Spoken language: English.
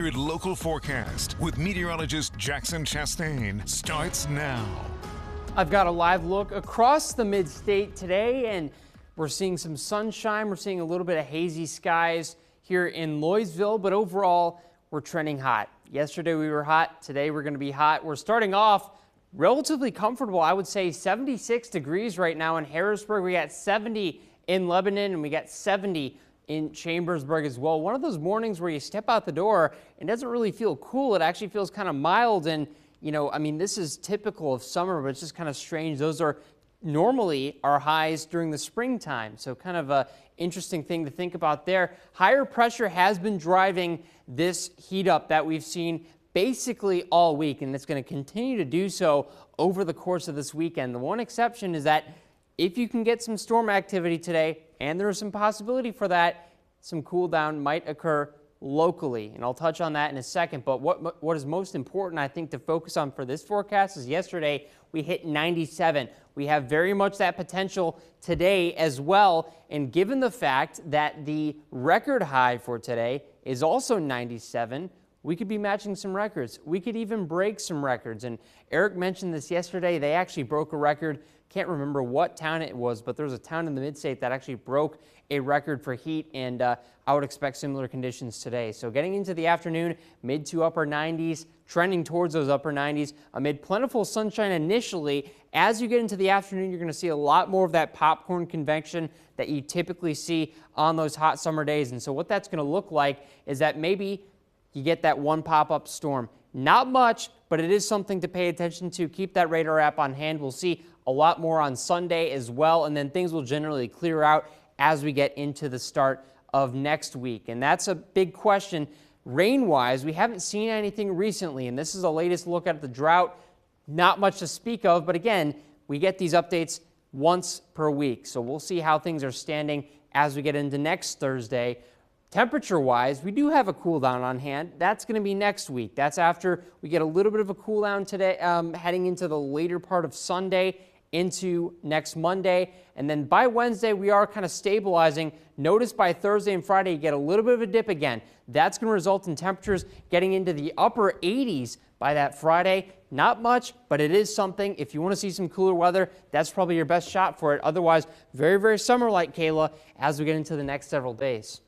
Your local forecast with meteorologist Jackson Chastain starts now. I've got a live look across the mid-state today, and we're seeing some sunshine. We're seeing a little bit of hazy skies here in Loysville, but overall, we're trending hot. Yesterday we were hot. Today we're going to be hot. We're starting off relatively comfortable. I would say 76 degrees right now in Harrisburg. We got 70 in Lebanon, and we got 70 in Chambersburg as well. One of those mornings where you step out the door and it doesn't really feel cool. It actually feels kind of mild, and I mean, this is typical of summer, but it's just kind of strange. Those are normally our highs during the springtime. So kind of a interesting thing to think about there. Higher pressure has been driving this heat up that we've seen basically all week, and it's going to continue to do so over the course of this weekend. The one exception is that if you can get some storm activity today, and there is some possibility for that, some cool down might occur locally, and I'll touch on that in a second. But what is most important, I think, to focus on for this forecast is yesterday we hit 97. We have very much that potential today as well, and given the fact that the record high for today is also 97, we could be matching some records. We could even break some records, and Eric mentioned this yesterday. They actually broke a record. Can't remember what town it was, but there was a town in the mid-state that actually broke a record for heat, and I would expect similar conditions today. So getting into the afternoon, mid to upper 90s, trending towards those upper 90s, amid plentiful sunshine initially. As you get into the afternoon, you're going to see a lot more of that popcorn convection that you typically see on those hot summer days. And so what that's going to look like is that maybe you get that one pop-up storm. Not much, but it is something to pay attention to. Keep that radar app on hand. We'll see a lot more on Sunday as well, and then things will generally clear out as we get into the start of next week. And that's a big question. Rain-wise, we haven't seen anything recently, and this is the latest look at the drought. Not much to speak of, but again, we get these updates once per week. So we'll see how things are standing as we get into next Thursday. Temperature-wise, we do have a cool down on hand. That's going to be next week. That's after we get a little bit of a cool down today, heading into the later part of Sunday into next Monday. And then by Wednesday, we are kind of stabilizing. Notice by Thursday and Friday, you get a little bit of a dip again. That's going to result in temperatures getting into the upper 80s by that Friday. Not much, but it is something. If you want to see some cooler weather, that's probably your best shot for it. Otherwise, very, very summer-like, Kayla, as we get into the next several days.